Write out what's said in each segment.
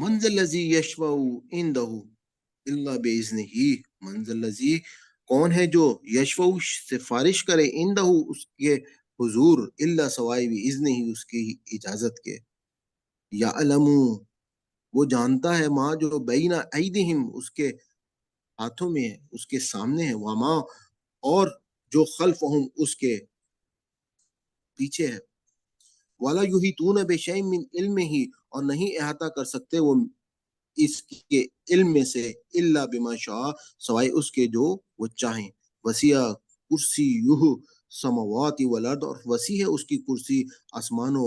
منزل لذی یشفع عندہ الا باذنہ، منزل لذی کون ہے جو یشفع سفارش کرے عندہ اس کے حضور، الا سوائے باذنہ اس کی اجازت کے، یعلم وہ جانتا ہے، ماں جو بین ایدہم اس کے ہاتھوں میں ہے، اس کے سامنے ہے، وما اور جو خلفہم اس کے پیچھے ہے، ولا یحیطون بشیء من علمہ اور نہیں احاطہ کر سکتے وہ اس کے علم میں سے، الا بما شاء سوائے اس کے جو وہ چاہیں، وسیع کرسیہ سماوات والارض اور وسیع ہے اس کی کرسی آسمان و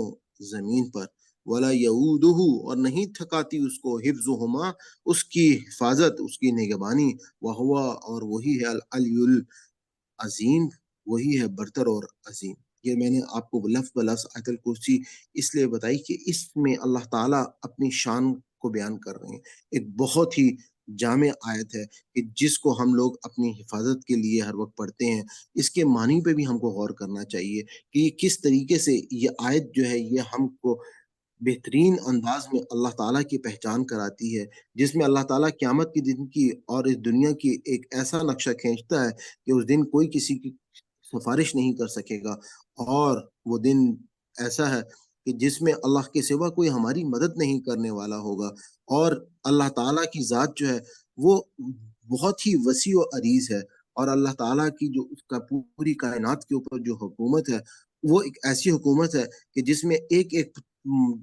زمین پر، ولا یعودہ اور نہیں تھکاتی اس کو حفظہما اس کی حفاظت، اس کی نگہبانی، وہو اور وہی ہے العلی العظیم، وہی ہے برتر اور عظیم۔ یہ میں نے آپ کو لفظ بلفظ آیت الکرسی اس لیے بتائی کہ اس میں اللہ تعالیٰ اپنی شان کو بیان کر رہے ہیں، ایک بہت ہی جامع آیت ہے کہ جس کو ہم لوگ اپنی حفاظت کے لیے ہر وقت پڑھتے ہیں۔ اس کے معنی پہ بھی ہم کو غور کرنا چاہیے کہ یہ کس طریقے سے یہ آیت جو ہے یہ ہم کو بہترین انداز میں اللہ تعالیٰ کی پہچان کراتی ہے، جس میں اللہ تعالیٰ قیامت کے دن کی اور اس دنیا کی ایک ایسا نقشہ کھینچتا ہے کہ اس دن کوئی کسی کی سفارش نہیں کر سکے گا، اور وہ دن ایسا ہے کہ جس میں اللہ کے سوا کوئی ہماری مدد نہیں کرنے والا ہوگا، اور اللہ تعالیٰ کی ذات جو ہے وہ بہت ہی وسیع و عریض ہے، اور اللہ تعالیٰ کی جو اس کا پوری کائنات کے اوپر جو حکومت ہے وہ ایک ایسی حکومت ہے کہ جس میں ایک ایک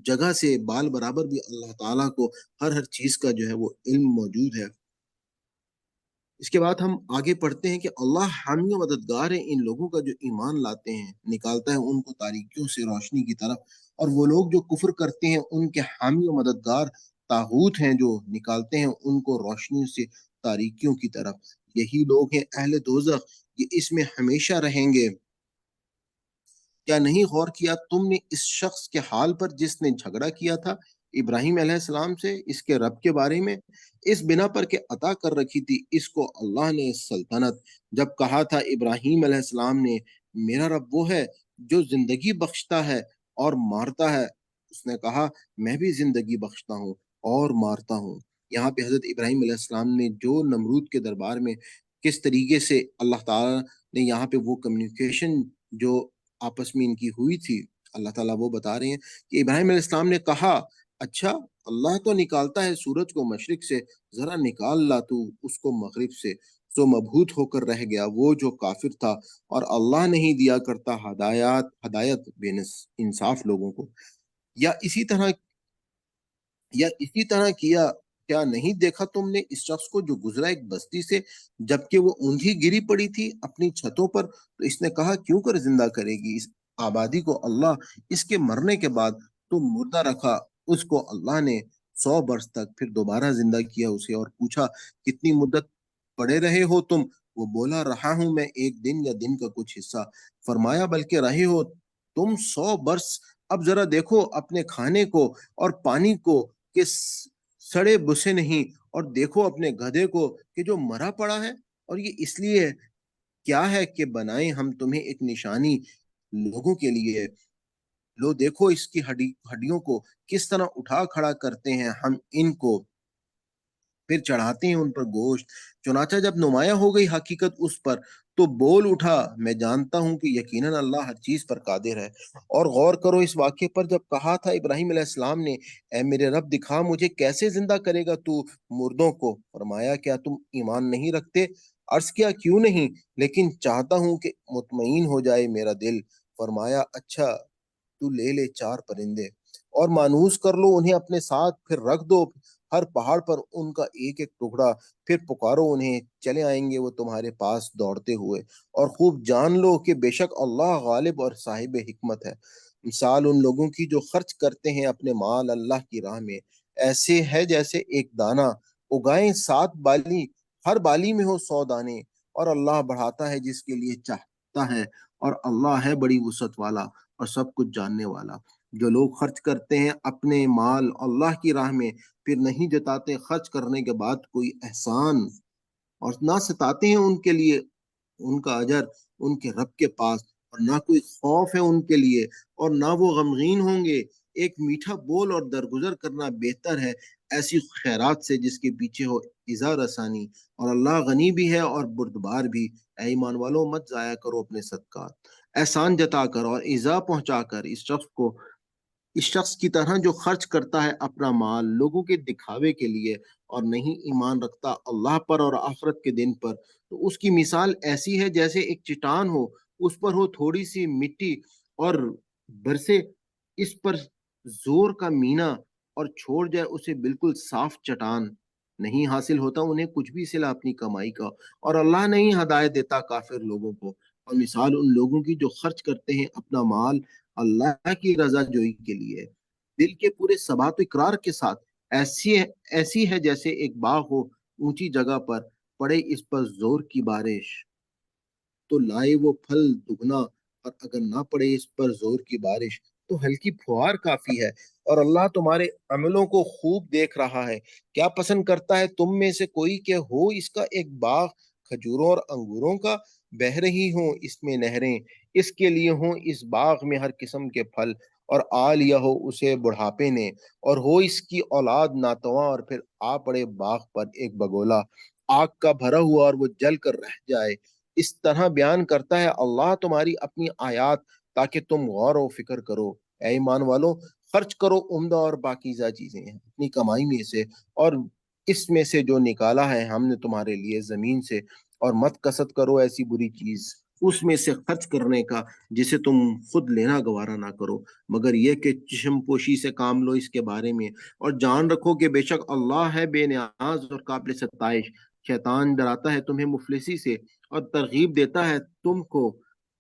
جگہ سے بال برابر بھی اللہ تعالیٰ کو ہر چیز کا جو ہے وہ علم موجود ہے۔ اس کے بعد ہم آگے پڑھتے ہیں کہ اللہ حامی و مددگار ہے ان لوگوں کا جو ایمان لاتے ہیں، نکالتا ہے ان کو تاریکیوں سے روشنی کی طرف، اور وہ لوگ جو کفر کرتے ہیں ان کے حامی و مددگار طاغوت ہیں جو نکالتے ہیں ان کو روشنی سے تاریکیوں کی طرف، یہی لوگ ہیں اہل دوزخ، یہ اس میں ہمیشہ رہیں گے۔ کیا نہیں غور کیا تم نے اس شخص کے حال پر جس نے جھگڑا کیا تھا ابراہیم علیہ السلام سے اس کے رب کے بارے میں، اس بنا پر کہ عطا کر رکھی تھی اس کو اللہ نے سلطنت، جب کہا تھا ابراہیم علیہ السلام نے میرا رب وہ ہے جو زندگی بخشتا ہے اور مارتا ہے، اس نے کہا میں بھی زندگی بخشتا ہوں اور مارتا ہوں۔ یہاں پہ حضرت ابراہیم علیہ السلام نے جو نمرود کے دربار میں کس طریقے سے اللہ تعالیٰ نے یہاں پہ وہ کمیونیکیشن جو آپس میں ان کی ہوئی تھی، اللہ تعالیٰ وہ بتا رہے ہیں کہ ابراہیم علیہ السلام نے کہا اچھا اللہ تو نکالتا ہے سورج کو مشرق سے، ذرا نکال لا تو اس کو مغرب سے، سو مبہوت ہو کر رہ گیا وہ جو کافر تھا، اور اللہ نہیں دیا کرتا ہدایت بے انصاف لوگوں کو۔ یا اسی طرح کیا نہیں دیکھا تم نے اس شخص کو جو گزرا ایک بستی سے، جبکہ وہ اونگھی گری پڑی تھی اپنی چھتوں پر، تو اس نے کہا کیوں کر زندہ کرے گی اس آبادی کو اللہ، اس کے مرنے کے بعد تو مردہ رکھا اس کو اللہ نے 100 برس تک، پھر دوبارہ زندہ کیا اسے اور پوچھا کتنی مدت پڑے رہے ہو تم، وہ بولا رہا ہوں میں ایک دن یا دن کا کچھ حصہ، فرمایا بلکہ رہے ہو تم 100 برس، اب ذرا دیکھو اپنے کھانے کو اور پانی کو کہ سڑے بسے نہیں، اور دیکھو اپنے گدھے کو کہ جو مرا پڑا ہے، اور یہ اس لیے کیا ہے کہ بنائیں ہم تمہیں ایک نشانی لوگوں کے لیے، لو دیکھو اس کی ہڈیوں کو کس طرح اٹھا کھڑا کرتے ہیں ہم ان کو، پھر چڑھاتے ہیں ان پر گوشت، چنانچہ جب نمایاں ہو گئی حقیقت اس پر تو بول اٹھا میں جانتا ہوں کہ یقیناً اللہ ہر چیز پر قادر ہے۔ اور غور کرو اس واقعے پر، جب کہا تھا ابراہیم علیہ السلام نے اے میرے رب دکھا مجھے کیسے زندہ کرے گا تو مردوں کو، فرمایا کیا تم ایمان نہیں رکھتے، عرض کیا کیوں نہیں، لیکن چاہتا ہوں کہ مطمئن ہو جائے میرا دل، فرمایا اچھا تو لے لے 4 پرندے اور مانوس کر لو انہیں اپنے ساتھ، پھر رکھ دو ہر پہاڑ پر ان کا ایک ایک ٹکڑا، پھر پکارو انہیں چلے آئیں گے وہ تمہارے پاس دوڑتے ہوئے، اور خوب جان لو کہ بے شک اللہ غالب اور صاحب حکمت ہے۔ مثال ان لوگوں کی جو خرچ کرتے ہیں اپنے مال اللہ کی راہ میں، ایسے ہے جیسے ایک دانہ اگائیں 7 بالی، ہر بالی میں ہو 100 دانے، اور اللہ بڑھاتا ہے جس کے لیے چاہتا ہے، اور اللہ ہے بڑی وسعت والا اور سب کچھ جاننے والا۔ جو لوگ خرچ کرتے ہیں اپنے مال اللہ کی راہ میں، پھر نہیں جتاتے خرچ کرنے کے بعد کوئی احسان، اور نہ ستاتے ہیں ان کے لیے ان کا اجر ان کے رب کے پاس، اور نہ کوئی خوف ہے ان کے لیے، اور نہ وہ غمگین ہوں گے ایک میٹھا بول اور درگزر کرنا بہتر ہے ایسی خیرات سے جس کے پیچھے ہو ایذا رسانی، اور اللہ غنی بھی ہے اور بردبار بھی۔ اے ایمان والو، مت ضائع کرو اپنے صدقات، احسان جتا کر اور ایذا پہنچا کر اس شخص کی طرح جو خرچ کرتا ہے اپنا مال لوگوں کے دکھاوے کے لیے اور نہیں ایمان رکھتا اللہ پر اور آخرت کے دن پر، تو اس کی مثال ایسی ہے جیسے ایک چٹان ہو، اس پر ہو تھوڑی سی مٹی اور برسے اس پر زور کا مینا اور چھوڑ جائے اسے بالکل صاف چٹان، نہیں حاصل ہوتا انہیں کچھ بھی صلہ اپنی کمائی کا، اور اللہ نہیں ہدایت دیتا کافر لوگوں کو۔ اور مثال ان لوگوں کی جو خرچ کرتے ہیں اپنا مال اللہ کی رضا جوئی کے لیے دل کے پورے ثبات و اقرار کے ساتھ، ایسی ہے جیسے ایک باغ ہو اونچی جگہ پر، پڑے اس پر زور کی بارش تو لائے وہ پھل دگنا، اور اگر نہ پڑے اس پر زور کی بارش تو ہلکی پھوار کافی ہے۔ اور اللہ تمہارے عملوں کو خوب دیکھ رہا ہے۔ کیا پسند کرتا ہے تم میں سے کوئی کہ ہو اس کا ایک باغ کھجوروں اور انگوروں کا، بہہ رہی ہوں اس میں نہریں، اس کے لیے ہوں اس باغ میں ہر قسم کے پھل، اور آ لیا ہو اسے بڑھاپے نے، اور ہو اس کی اولاد ناتواں، اور پھر آ پڑے باغ پر ایک بگولا آگ کا بھرا ہوا اور وہ جل کر رہ جائے۔ اس طرح بیان کرتا ہے اللہ تمہاری اپنی آیات تاکہ تم غور و فکر کرو۔ اے ایمان والو، خرچ کرو عمدہ اور پاکیزہ چیزیں اپنی کمائی میں سے، اور اس میں سے جو نکالا ہے ہم نے تمہارے لیے زمین سے، اور مت کسد کرو ایسی بری چیز اس میں سے خرچ کرنے کا جسے تم خود لینا گوارا نہ کرو، مگر یہ کہ چشم پوشی سے کام لو اس کے بارے میں، اور جان رکھو کہ بے شک اللہ ہے بے نیاز اور قابل ستائش۔ شیطان ڈراتا ہے تمہیں مفلسی سے اور ترغیب دیتا ہے تم کو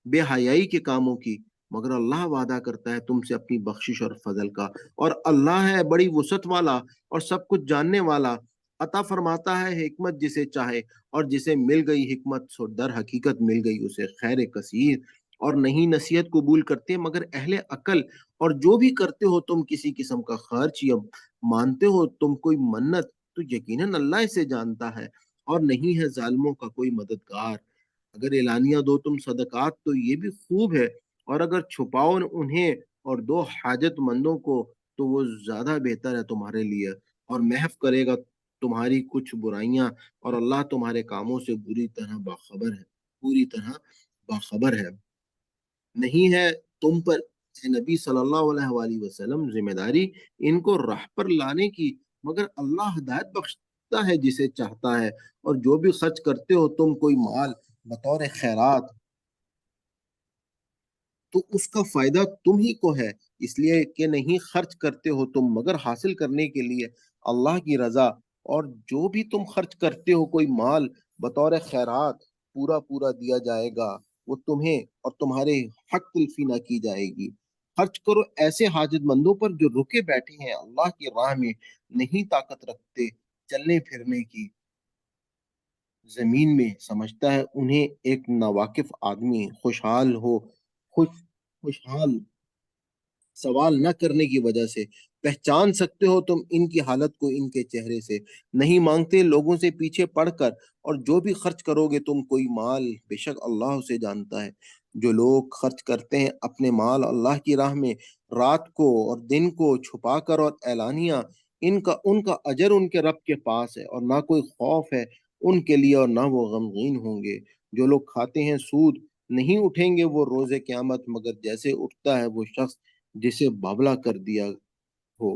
بے حیائی کے کاموں کی، مگر اللہ وعدہ کرتا ہے تم سے اپنی بخشش اور فضل کا، اور اللہ ہے بڑی وسعت والا اور سب کچھ جاننے والا، عطا فرماتا ہے حکمت جسے چاہے، اور جسے مل گئی حکمت سو در حقیقت مل گئی اسے خیر کثیر، اور نہیں نصیحت قبول کرتے مگر اہل عقل، اور جو بھی کرتے ہو تم کسی قسم کا خرچ یا مانتے ہو تم کوئی منت، تو یقیناً اللہ اسے جانتا ہے، اور نہیں ہے ظالموں کا کوئی مددگار۔ اگر اعلانیہ دو تم صدقات تو یہ بھی خوب ہے، اور اگر چھپاؤ انہیں اور دو حاجت مندوں کو تو وہ زیادہ بہتر ہے تمہارے لیے، اور محو کرے گا تمہاری کچھ برائیاں، اور اللہ تمہارے کاموں سے پوری طرح باخبر ہے۔ نہیں ہے تم پر اے نبی صلی اللہ علیہ وآلہ وسلم ذمہ داری ان کو راہ پر لانے کی، مگر اللہ ہدایت بخشتا ہے جسے چاہتا ہے، اور جو بھی خرچ کرتے ہو تم کوئی مال بطور خیرات تو اس کا فائدہ تم ہی کو ہے، اس لیے کہ نہیں خرچ کرتے ہو تم مگر حاصل کرنے کے لیے اللہ کی رضا، اور جو بھی تم خرچ کرتے ہو کوئی مال بطور خیرات پورا پورا دیا جائے گا، وہ تمہیں اور تمہارے حق تلفی نہ کی جائے گی۔ خرچ کرو ایسے حاجت مندوں پر جو رکے بیٹھے ہیں اللہ کی راہ میں، نہیں طاقت رکھتے چلنے پھرنے کی زمین میں، سمجھتا ہے انہیں ایک ناواقف آدمی خوشحال سوال نہ کرنے کی وجہ سے پہچان سکتے ہو تم ان کی حالت کو ان کے چہرے سے، نہیں مانگتے لوگوں سے پیچھے پڑھ کر، اور جو بھی خرچ کرو گے تم کوئی مال بے شک اللہ اسے جانتا ہے۔ جو لوگ خرچ کرتے ہیں اپنے مال اللہ کی راہ میں رات کو اور دن کو چھپا کر اور اعلانیہ، ان کا اجر ان کے رب کے پاس ہے، اور نہ کوئی خوف ہے ان کے لیے اور نہ وہ غمگین ہوں گے۔ جو لوگ کھاتے ہیں سود، نہیں اٹھیں گے وہ روز قیامت مگر جیسے اٹھتا ہے وہ شخص جسے بابلا کر دیا ہو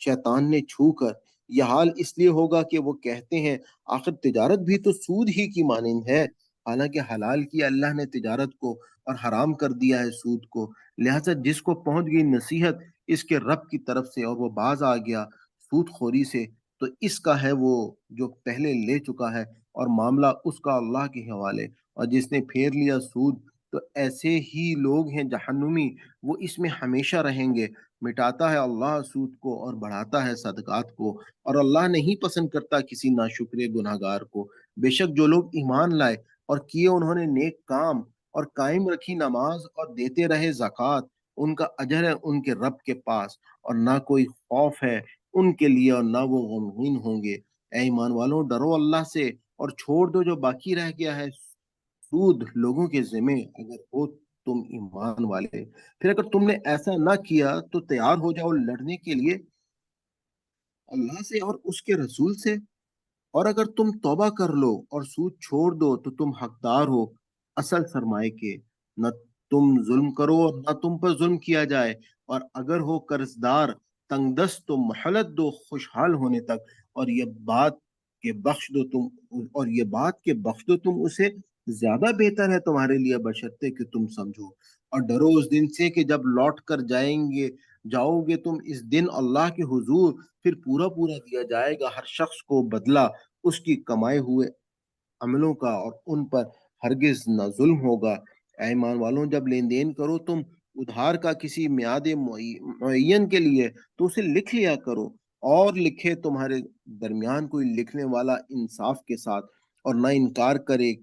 شیطان نے چھو کر۔ یہ حال اس لیے ہوگا کہ وہ کہتے ہیں آخر تجارت بھی تو سود ہی کی مانند ہے، حالانکہ حلال کیا اللہ نے تجارت کو اور حرام کر دیا ہے سود کو، لہذا جس کو پہنچ گئی نصیحت اس کے رب کی طرف سے اور وہ باز آ گیا سود خوری سے، تو اس کا ہے وہ جو پہلے لے چکا ہے، اور معاملہ اس کا اللہ کے حوالے، اور جس نے پھیر لیا سود تو ایسے ہی لوگ ہیں جہنمی، وہ اس میں ہمیشہ رہیں گے۔ مٹاتا ہے اللہ سود کو اور بڑھاتا ہے صدقات کو، اور اللہ نہیں پسند کرتا کسی ناشکرے گناہ گار کو۔ بے شک جو لوگ ایمان لائے اور کیے انہوں نے نیک کام اور قائم رکھی نماز اور دیتے رہے زکوٰۃ، ان کا اجر ہے ان کے رب کے پاس، اور نہ کوئی خوف ہے ان کے لیے اور نہ وہ غمگین ہوں گے۔ اے ایمان والوں، ڈرو اللہ سے اور چھوڑ دو جو باقی رہ گیا ہے سود لوگوں کے ذمہ، اگر ہو تم ایمان والے۔ پھر اگر تم نے ایسا نہ کیا تو تیار ہو جاؤ لڑنے کے لیے اللہ سے اور اس کے رسول سے، اور اگر تم توبہ کر لو اور سود چھوڑ دو تو تم حقدار ہو اصل سرمائے کے، نہ تم ظلم کرو اور نہ تم پر ظلم کیا جائے، اور اگر ہو قرضدار تنگ دست تو مہلت دو خوشحال ہونے تک، اور یہ بات کہ بخش دو تم اور یہ بات کہ بخش دو تم اسے زیادہ بہتر ہے تمہارے لیے، بشرطے کہ تم سمجھو، اور ڈرو اس دن سے کہ جب لوٹ کر جاؤ گے تم اس دن اللہ کے حضور، پھر پورا پورا دیا جائے گا ہر شخص کو بدلہ اس کی کمائے ہوئے عملوں کا، اور ان پر ہرگز نہ ظلم ہوگا۔ اے ایمان والوں، جب لین دین کرو تم ادھار کا کسی میعاد معین کے لیے تو اسے لکھ لیا کرو، اور لکھے تمہارے درمیان کوئی لکھنے والا انصاف کے ساتھ، اور نہ انکار کرے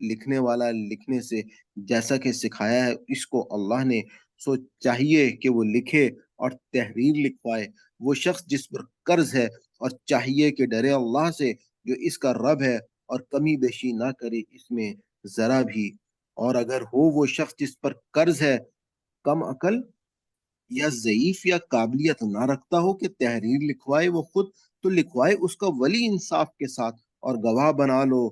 لکھنے والا لکھنے سے، جیسا کہ سکھایا ہے اس کو اللہ نے، سو چاہیے کہ وہ لکھے اور تحریر لکھوائے وہ شخص جس پر قرض ہے، اور چاہیے کہ ڈرے اللہ سے جو اس کا رب ہے، اور کمی بیشی نہ کرے اس میں ذرا بھی، اور اگر ہو وہ شخص جس پر قرض ہے کم عقل یا ضعیف یا قابلیت نہ رکھتا ہو کہ تحریر لکھوائے وہ خود، تو لکھوائے اس کا ولی انصاف کے ساتھ، اور گواہ بنا لو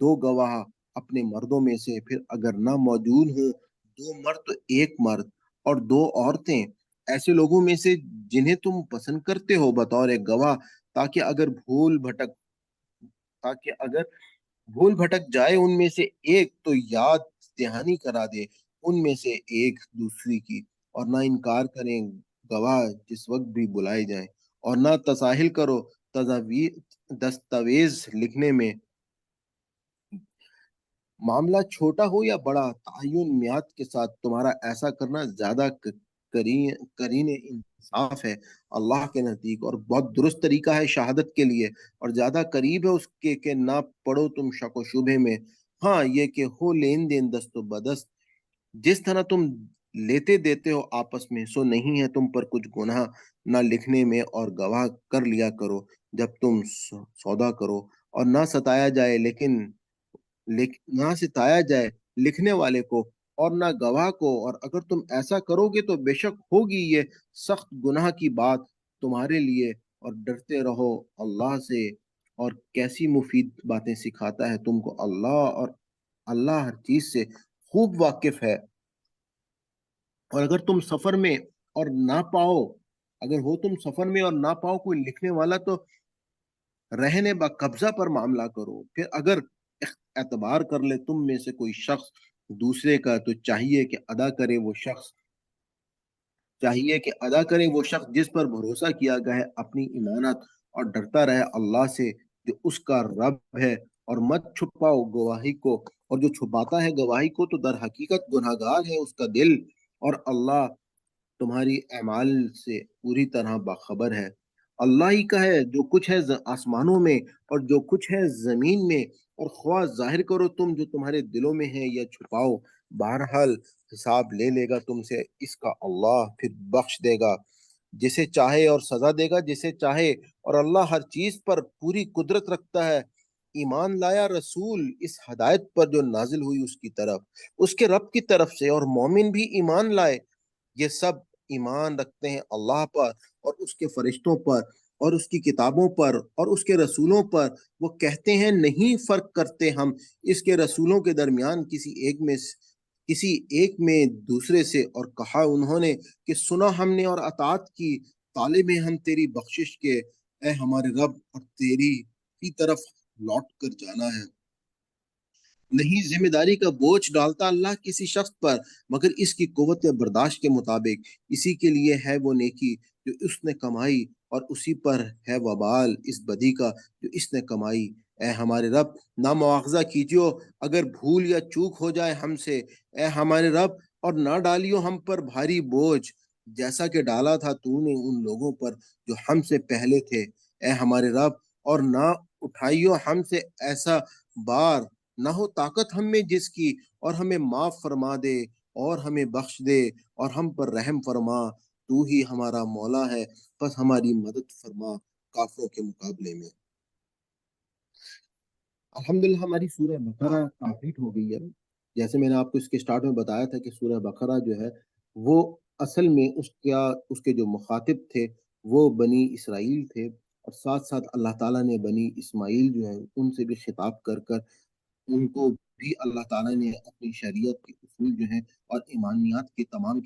دو گواہ اپنے مردوں میں سے، پھر اگر نہ موجود ہو دو مرد تو ایک مرد اور دو عورتیں ایسے لوگوں میں سے جنہیں تم پسند کرتے ہو بطور ایک گواہ، تاکہ اگر بھول بھٹک جائے ان میں سے ایک تو یاد دہانی کرا دے ان میں سے ایک دوسری کی، اور نہ انکار کریں گواہ جس وقت بھی بلائے جائیں، اور نہ تساہل کرو دستاویز لکھنے میں، معاملہ چھوٹا ہو یا بڑا، تعین میعاد کے ساتھ تمہارا ایسا کرنا زیادہ کرین انصاف ہے اللہ کے نزدیک، اور بہت درست طریقہ ہے شہادت کے لیے، اور زیادہ قریب ہے اس کے کہ نہ پڑو تم شک و شبہ میں، ہاں یہ کہ ہو لین دین دست و بدست، جس طرح تم لیتے دیتے ہو آپس میں، سو نہیں ہے تم پر کچھ گناہ نہ لکھنے میں، اور گواہ کر لیا کرو جب تم سودا کرو، اور نہ ستایا جائے نہ ستایا جائے لکھنے والے کو اور نہ گواہ کو، اور اگر تم ایسا کرو گے تو بے شک ہوگی یہ سخت گناہ کی بات تمہارے لیے، اور ڈرتے رہو اللہ سے، اور کیسی مفید باتیں سکھاتا ہے تم کو اللہ، اور اللہ ہر چیز سے خوب واقف ہے۔ اور اگر تم سفر میں اور نہ پاؤ اگر ہو تم سفر میں اور نہ پاؤ کوئی لکھنے والا تو رہنے با قبضہ پر معاملہ کرو، پھر اگر اعتبار کر لے تم میں سے کوئی شخص دوسرے کا تو چاہیے کہ ادا کرے وہ شخص جس پر بھروسہ کیا گیا ہے اپنی امانت، اور ڈرتا رہے اللہ سے جو اس کا رب ہے، اور مت چھپاؤ گواہی کو، اور جو چھپاتا ہے گواہی کو تو در حقیقت گناہگار ہے اس کا دل، اور اللہ تمہاری اعمال سے پوری طرح باخبر ہے۔ اللہ ہی کا ہے جو کچھ ہے آسمانوں میں اور جو کچھ ہے زمین میں، اور خواہ ظاہر کرو تم جو تمہارے دلوں میں ہے یا چھپاؤ، بہرحال حساب لے لے گا تم سے اس کا اللہ، پھر بخش دے گا جسے چاہے اور سزا دے گا جسے چاہے، اور اللہ ہر چیز پر پوری قدرت رکھتا ہے۔ ایمان لایا رسول اس ہدایت پر جو نازل ہوئی اس کی طرف اس کے رب کی طرف سے، اور مومن بھی ایمان لائے، یہ سب ایمان رکھتے ہیں اللہ پر اور اس کے فرشتوں پر اور اس کی کتابوں پر اور اس کے رسولوں پر، وہ کہتے ہیں نہیں فرق کرتے ہم اس کے رسولوں کے درمیان کسی ایک میں دوسرے سے، اور کہا انہوں نے کہ سنا ہم نے اور اطاعت کی، طالب ہیں ہم تیری بخشش کے اے ہمارے رب، اور تیری کی طرف لوٹ کر جانا ہے۔ نہیں ذمہ داری کا بوجھ ڈالتا اللہ کسی شخص پر مگر اس کی قوت برداشت کے مطابق، اسی کے لیے ہے وہ نیکی جو اس نے کمائی، اور اسی پر ہے وبال اس بدی کا جو اس نے کمائی۔ اے ہمارے رب نہ مواخذہ کیجیو اگر بھول یا چوک ہو جائے ہم سے، اے ہمارے رب، اور نہ ڈالیو ہم پر بھاری بوجھ جیسا کہ ڈالا تھا تو نے ان لوگوں پر جو ہم سے پہلے تھے، اے ہمارے رب، اور نہ اٹھائیو ہم سے ایسا بار نہ ہو طاقت ہم میں جس کی، اور ہمیں معاف فرما دے اور ہمیں بخش دے اور ہم پر رحم فرما، تو ہی ہمارا مولا ہے، بس ہماری مدد فرما کافروں کے مقابلے میں۔ الحمدللہ ہماری سورہ بقرہ کمپلیٹ ہو گئی ہے۔ جیسے میں نے آپ کو اس کے سٹارٹ میں بتایا تھا کہ سورہ بقرہ جو ہے وہ اصل میں اس کے جو مخاطب تھے وہ بنی اسرائیل تھے، اور ساتھ ساتھ اللہ تعالیٰ نے بنی اسماعیل جو ہے ان سے بھی خطاب کر کر ان کو بھی اللہ تعالیٰ نے اپنی شریعت کے اصول جو ہیں اور ایمانیات کے تمام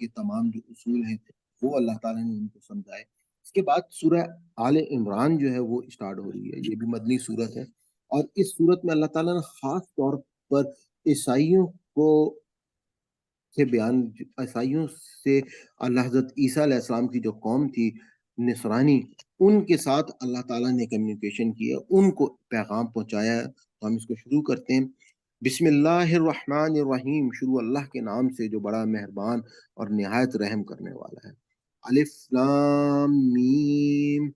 جو اصول ہیں وہ اللہ تعالیٰ نے ان کو سمجھائے۔ اس کے بعد سورہ آل عمران جو ہے وہ اسٹارٹ ہو رہی ہے، یہ بھی مدنی سورت ہے، اور اس سورت میں اللہ تعالیٰ نے خاص طور پر عیسائیوں کو عیسائیوں سے اللہ حضرت عیسیٰ علیہ السلام کی جو قوم تھی نصرانی، ان کے ساتھ اللہ تعالیٰ نے کمیونیکیشن کیا، ان کو پیغام پہنچایا ہے۔ تو ہم اس کو شروع کرتے ہیں۔ بسم اللہ الرحمن الرحیم، شروع اللہ کے نام سے جو بڑا مہربان اور نہایت رحم کرنے والا ہے۔ الف لام میم،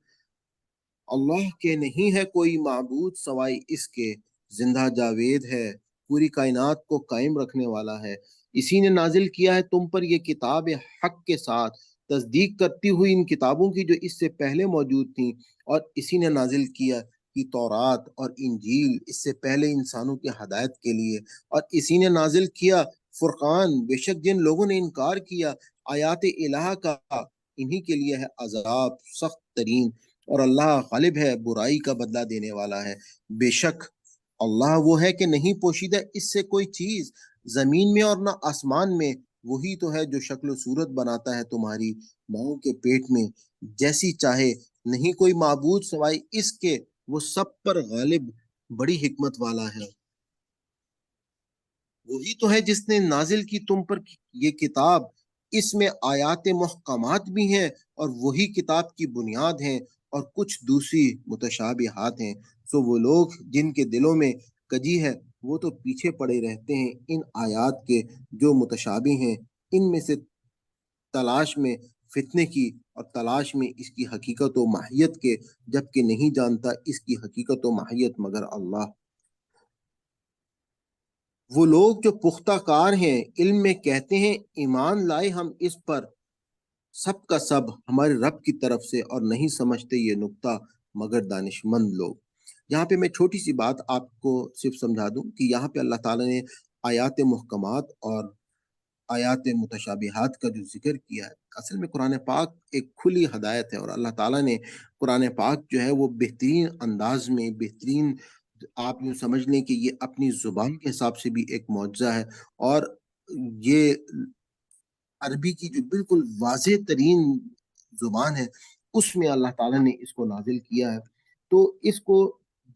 اللہ کے نہیں ہے کوئی معبود سوائے اس کے، زندہ جاوید ہے، پوری کائنات کو قائم رکھنے والا ہے۔ اسی نے نازل کیا ہے تم پر یہ کتاب حق کے ساتھ، تصدیق کرتی ہوئی ان کتابوں کی جو اس سے پہلے موجود تھیں، اور اسی نے نازل کیا کی تورات اور انجیل اس سے پہلے انسانوں کی ہدایت کے لیے، اور اسی نے نازل کیا فرقان، بے شک جن لوگوں نے انکار کیا آیات الہ کا انہی کے لیے ہے عذاب سخت ترین، اور اللہ غالب ہے، برائی کا بدلہ دینے والا ہے۔ بے شک اللہ وہ ہے کہ نہیں پوشیدہ اس سے کوئی چیز زمین میں اور نہ آسمان میں، وہی تو ہے جو شکل و صورت بناتا ہے تمہاری ماؤں کے پیٹ میں جیسی چاہے، نہیں کوئی معبود سوائے اس کے، وہ سب پر غالب بڑی حکمت والا ہے۔ وہی تو ہے جس نے نازل کی تم پر یہ کتاب، اس میں آیات محکمات بھی ہیں، اور وہی کتاب کی بنیاد ہیں، اور کچھ دوسری متشابہات ہیں۔ سو وہ لوگ جن کے دلوں میں کجی ہے وہ تو پیچھے پڑے رہتے ہیں ان آیات کے جو متشابہ ہیں، ان میں سے تلاش میں فتنے کی، اور تلاش میں اس کی حقیقت و ماہیت کے، جبکہ نہیں جانتا اس کی حقیقت و ماہیت مگر اللہ۔ وہ لوگ جو پختہ کار ہیں علم میں کہتے ہیں ایمان لائے ہم اس پر، سب کا سب ہمارے رب کی طرف سے، اور نہیں سمجھتے یہ نکتہ مگر دانشمند لوگ۔ یہاں پہ میں چھوٹی سی بات آپ کو صرف سمجھا دوں کہ یہاں پہ اللہ تعالیٰ نے آیات محکمات اور آیات متشابہات کا جو ذکر کیا ہے، اصل میں قرآن پاک ایک کھلی ہدایت ہے، اور اللہ تعالیٰ نے قرآن پاک جو ہے وہ بہترین انداز میں، بہترین، آپ یوں سمجھ لیں کہ یہ اپنی زبان کے حساب سے بھی ایک معجزہ ہے، اور یہ عربی کی جو بالکل واضح ترین زبان ہے اس میں اللہ تعالیٰ نے اس کو نازل کیا ہے۔ تو اس کو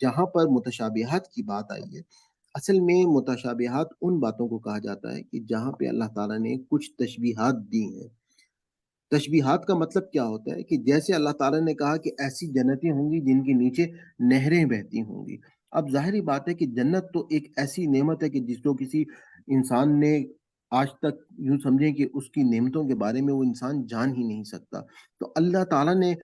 جہاں پر متشابہات کی بات آئی ہے، اصل میں متشابہات ان باتوں کو کہا جاتا ہے کہ جہاں پہ اللہ تعالیٰ نے کچھ تشبیہات دی ہیں۔ تشبیہات کا مطلب کیا ہوتا ہے کہ جیسے اللہ تعالیٰ نے کہا کہ ایسی جنتیں ہوں گی جن کے نیچے نہریں بہتی ہوں گی۔ اب ظاہری بات ہے کہ جنت تو ایک ایسی نعمت ہے کہ جس کو کسی انسان نے آج تک یوں سمجھیں کہ اس کی نعمتوں کے بارے میں وہ انسان جان ہی نہیں سکتا۔ تو اللہ تعالیٰ نے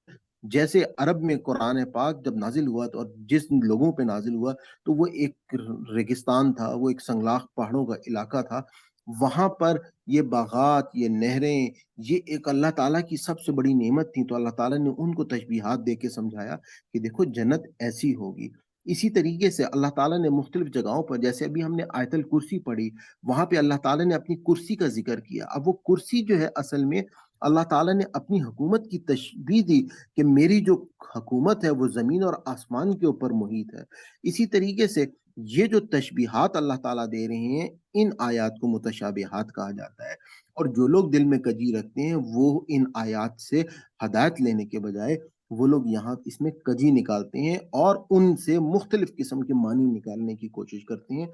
جیسے عرب میں قرآن پاک جب نازل ہوا تو، اور جس لوگوں پہ نازل ہوا تو وہ ایک ریگستان تھا، وہ ایک سنگلاخ پہاڑوں کا علاقہ تھا، وہاں پر یہ باغات، یہ نہریں، یہ ایک اللہ تعالیٰ کی سب سے بڑی نعمت تھی۔ تو اللہ تعالیٰ نے ان کو تشبیہات دے کے سمجھایا کہ دیکھو جنت ایسی ہوگی۔ اسی طریقے سے اللہ تعالیٰ نے مختلف جگہوں پر، جیسے ابھی ہم نے آیت الکرسی پڑھی، وہاں پہ اللہ تعالیٰ نے اپنی کرسی کا ذکر کیا۔ اب وہ کرسی جو ہے اصل میں اللہ تعالیٰ نے اپنی حکومت کی تشبیہ دی کہ میری جو حکومت ہے وہ زمین اور آسمان کے اوپر محیط ہے۔ اسی طریقے سے یہ جو تشبیہات اللہ تعالیٰ دے رہے ہیں ان آیات کو متشابہات کہا جاتا ہے، اور جو لوگ دل میں کجی رکھتے ہیں وہ ان آیات سے ہدایت لینے کے بجائے وہ لوگ یہاں اس میں کجی نکالتے ہیں اور ان سے مختلف قسم کے معنی نکالنے کی کوشش کرتے ہیں،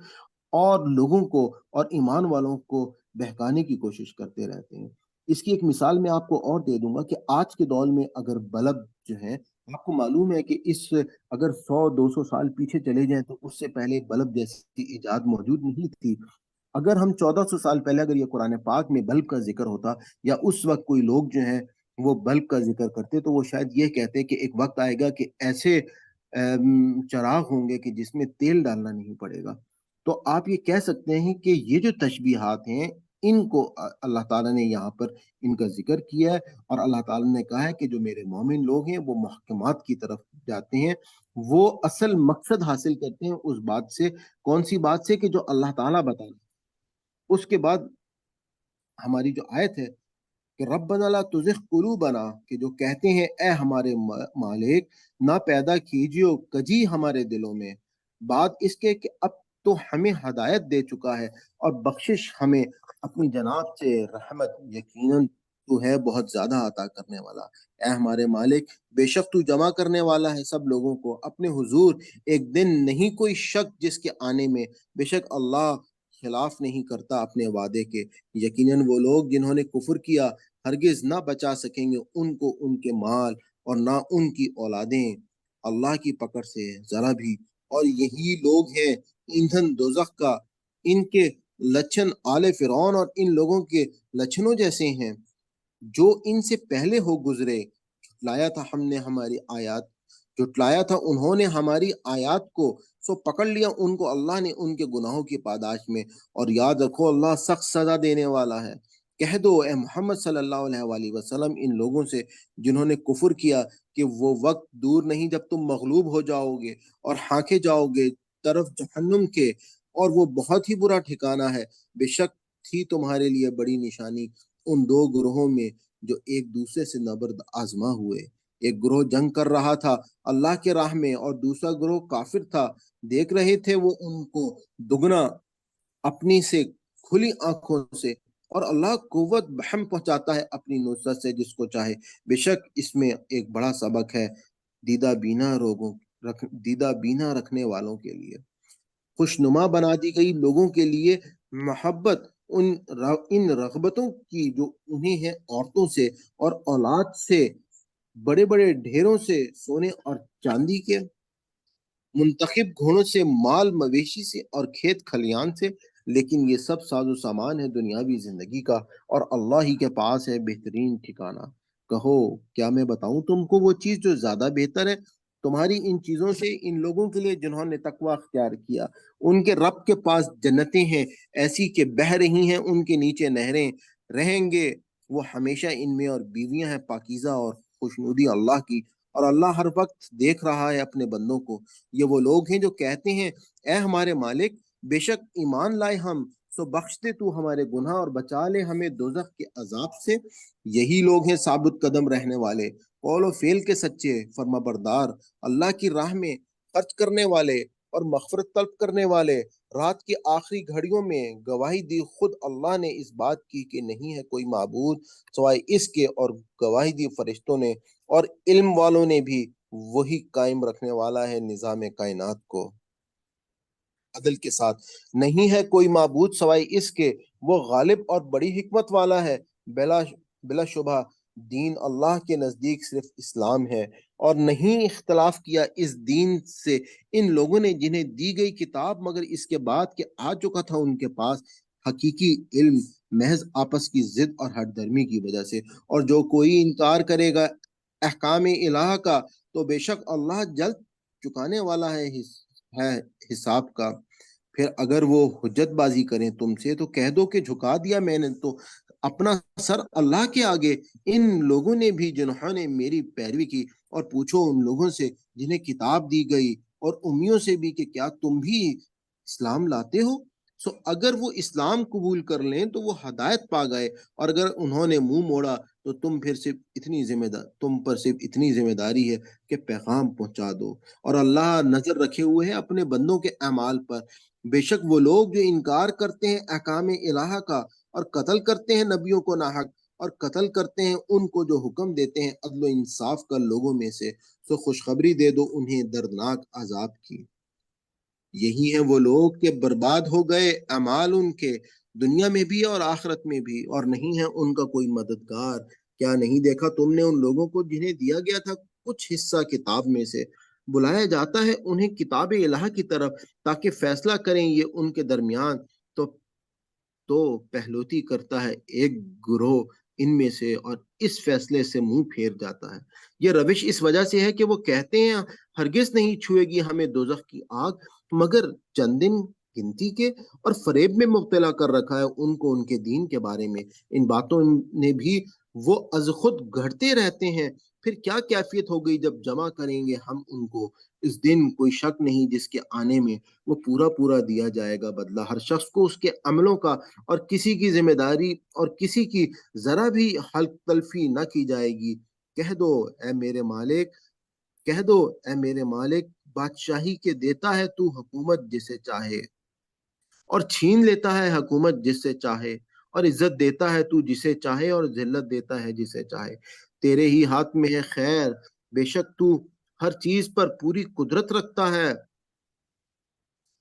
اور لوگوں کو اور ایمان والوں کو بہکانے کی کوشش کرتے رہتے ہیں۔ اس کی ایک مثال میں آپ کو اور دے دوں گا کہ آج کے دور میں اگر بلب جو ہے، آپ کو معلوم ہے کہ اس اگر 100-200 سال پیچھے چلے جائیں تو اس سے پہلے بلب جیسی ایجاد موجود نہیں تھی۔ اگر ہم 1400 سال پہلے اگر یہ قرآن پاک میں بلب کا ذکر ہوتا، یا اس وقت کوئی لوگ جو ہیں وہ بلب کا ذکر کرتے، تو وہ شاید یہ کہتے کہ ایک وقت آئے گا کہ ایسے چراغ ہوں گے کہ جس میں تیل ڈالنا نہیں پڑے گا۔ تو آپ یہ کہہ سکتے ہیں کہ یہ جو تشبیہات ہیں ان کو اللہ تعالیٰ نے یہاں پر ان کا ذکر کیا ہے، اور اللہ تعالیٰ نے کہا ہے کہ جو میرے مومن لوگ ہیں وہ محکمات کی طرف جاتے ہیں، وہ اصل مقصد حاصل کرتے ہیں اس بات سے، کون سی بات سے، کہ جو اللہ تعالیٰ بتا اس کے بعد ہماری جو آیت ہے کہ ربنا لا تزغ قلوبنا، کہ جو کہتے ہیں اے ہمارے مالک نہ پیدا کیجیے کجی ہمارے دلوں میں، بعد اس کے کہ اب تو ہمیں ہدایت دے چکا ہے اور بخشش ہمیں اپنی جناب سے رحمت، یقیناً تو ہے بہت زیادہ عطا کرنے والا۔ اے ہمارے مالک، بے شک تو جمع کرنے والا ہے سب لوگوں کو اپنے حضور ایک دن، نہیں کوئی شک جس کے آنے میں، بے شک اللہ خلاف نہیں کرتا اپنے وعدے کے۔ یقیناً وہ لوگ جنہوں نے کفر کیا ہرگز نہ بچا سکیں گے ان کو ان کے مال اور نہ ان کی اولادیں اللہ کی پکڑ سے ذرا بھی، اور یہی لوگ ہیں ایندھن دوزخ کا، ان کے لچھن آل فرعون اور ان لوگوں کے لچھنوں جیسے ہیں جو ان سے پہلے ہو گزرے۔ جھٹلایا تھا ہم نے ہماری آیات، جھٹلایا تھا انہوں نے ہماری آیات کو، سو پکڑ لیا ان کو اللہ نے ان کے گناہوں کی پاداش میں، اور یاد رکھو اللہ سخت سزا دینے والا ہے۔ کہہ دو اے محمد صلی اللہ علیہ وآلہ وسلم ان لوگوں سے جنہوں نے کفر کیا کہ وہ وقت دور نہیں جب تم مغلوب ہو جاؤ گے اور ہانکے جاؤ گے طرف جہنم کے، اور وہ بہت ہی برا ٹھکانہ ہے۔ بے شک تھی تمہارے لیے بڑی نشانی ان دو گروہوں میں جو ایک دوسرے سے نبرد آزما ہوئے۔ ایک گروہ جنگ کر رہا تھا اللہ کے راہ میں اور دوسرا گروہ کافر تھا، دیکھ رہے تھے وہ ان کو دگنا اپنی سے کھلی آنکھوں سے، اور اللہ قوت بہم پہنچاتا ہے اپنی نصرت سے جس کو چاہے۔ بے شک اس میں ایک بڑا سبق ہے دیدہ بینا رکھنے والوں کے لیے، خوشنما بنا دی گئی لوگوں کے لیے محبت ان رغبتوں کی جو انہیں ہے عورتوں سے اور اولاد سے، بڑے بڑے ڈھیروں سے، سونے اور چاندی کے، منتخب گھوڑوں سے، مال مویشی سے اور کھیت کھلیان سے، لیکن یہ سب ساز و سامان ہے دنیاوی زندگی کا، اور اللہ ہی کے پاس ہے بہترین ٹھکانہ۔ کہو کیا میں بتاؤں تم کو وہ چیز جو زیادہ بہتر ہے تمہاری ان چیزوں سے، ان لوگوں کے لیے جنہوں نے تقوی اختیار کیا، ان کے رب کے پاس جنتیں ہیں ایسی کہ بہہ رہی ہیں ان کے نیچے نہریں، رہیں گے وہ ہمیشہ ان میں، اور بیویاں ہیں پاکیزہ اور خوشنودی اللہ کی، اور اللہ ہر وقت دیکھ رہا ہے اپنے بندوں کو۔ یہ وہ لوگ ہیں جو کہتے ہیں اے ہمارے مالک بے شک ایمان لائے ہم، سو بخش دے تو ہمارے گناہ اور بچا لے ہمیں دوزخ کے عذاب سے۔ یہی لوگ ہیں ثابت قدم رہنے والے، قول و فعل کے سچے، فرما بردار، اللہ کی راہ میں خرچ کرنے والے اور مغفرت طلب کرنے والے، رات کی آخری گھڑیوں میں گواہی دی خود اللہ نے اس بات کی کہ نہیں ہے کوئی معبود سوائے اس کے، اور گواہی دی فرشتوں نے اور علم والوں نے بھی، وہی قائم رکھنے والا ہے نظام کائنات کو عدل کے ساتھ، نہیں ہے کوئی معبود سوائے اس کے، وہ غالب اور بڑی حکمت والا ہے۔ بلا شبہ دین اللہ کے نزدیک صرف اسلام ہے، اور نہیں اختلاف کیا اس دین سے ان لوگوں نے جنہیں دی گئی کتاب، مگر اس کے بعد کہ آ چکا تھا ان کے پاس حقیقی علم، محض آپس کی ضد اور ہٹ درمی کی وجہ سے۔ اور جو کوئی انکار کرے گا احکام الہ کا تو بے شک اللہ جلد چکانے والا ہے حساب کا۔ پھر اگر وہ حجت بازی کریں تم سے تو کہہ دو کہ جھکا دیا میں نے تو اپنا سر اللہ کے آگے ان لوگوں نے بھی جنہوں نے میری پیروی کی، اور پوچھو ان لوگوں سے جنہیں کتاب دی گئی اور امیوں سے بھی کہ کیا تم بھی اسلام لاتے ہو؟ سو اگر وہ اسلام قبول کر لیں تو وہ ہدایت پا گئے، اور اگر انہوں نے منہ موڑا تو تم پر صرف اتنی ذمہ داری ہے کہ پیغام پہنچا دو، اور اللہ نظر رکھے ہوئے ہے اپنے بندوں کے اعمال پر۔ بے شک وہ لوگ جو انکار کرتے ہیں احکام الہ کا اور قتل کرتے ہیں نبیوں کو ناحق، اور قتل کرتے ہیں ان کو جو حکم دیتے ہیں عدل و انصاف کا لوگوں میں سے، سو خوشخبری دے دو انہیں دردناک عذاب کی۔ یہی ہیں وہ لوگ کہ برباد ہو گئے اعمال ان کے دنیا میں بھی اور آخرت میں بھی، اور نہیں ہے ان کا کوئی مددگار۔ کیا نہیں دیکھا تم نے ان لوگوں کو جنہیں دیا گیا تھا کچھ حصہ کتاب میں سے، بلایا جاتا ہے انہیں کتاب الہ کی طرف تاکہ فیصلہ کریں یہ ان کے درمیان، تو پہلوتی کرتا ہے ایک گروہ ان میں سے اور اس فیصلے سے منہ پھیر جاتا ہے۔ یہ روش اس وجہ سے ہے کہ وہ کہتے ہیں ہرگز نہیں چھوئے گی ہمیں دوزخ کی آگ مگر چند دن گنتی کے، اور فریب میں مبتلا کر رکھا ہے ان کو ان کے دین کے بارے میں۔ ان باتوں نے بھی وہ از خود گھڑتے رہتے ہیں پھر کیا کیفیت ہو گئی جب جمع کریں گے ہم ان کو اس دن، کوئی شک نہیں جس کے آنے میں وہ پورا پورا دیا جائے گا بدلہ ہر شخص کو اس کے عملوں کا، اور کسی کی ذمہ داری اور کسی کی ذرا بھی حلف تلفی نہ کی جائے گی۔ کہہ دو اے میرے مالک، کہہ دو اے میرے مالک، بادشاہی کے دیتا ہے تو حکومت جسے چاہے، اور چھین لیتا ہے حکومت جس سے چاہے، اور عزت دیتا ہے تو جسے چاہے، اور ذلت دیتا ہے جسے چاہے۔ تیرے ہی ہاتھ میں ہے خیر، بے شک تو ہر چیز پر پوری قدرت رکھتا ہے۔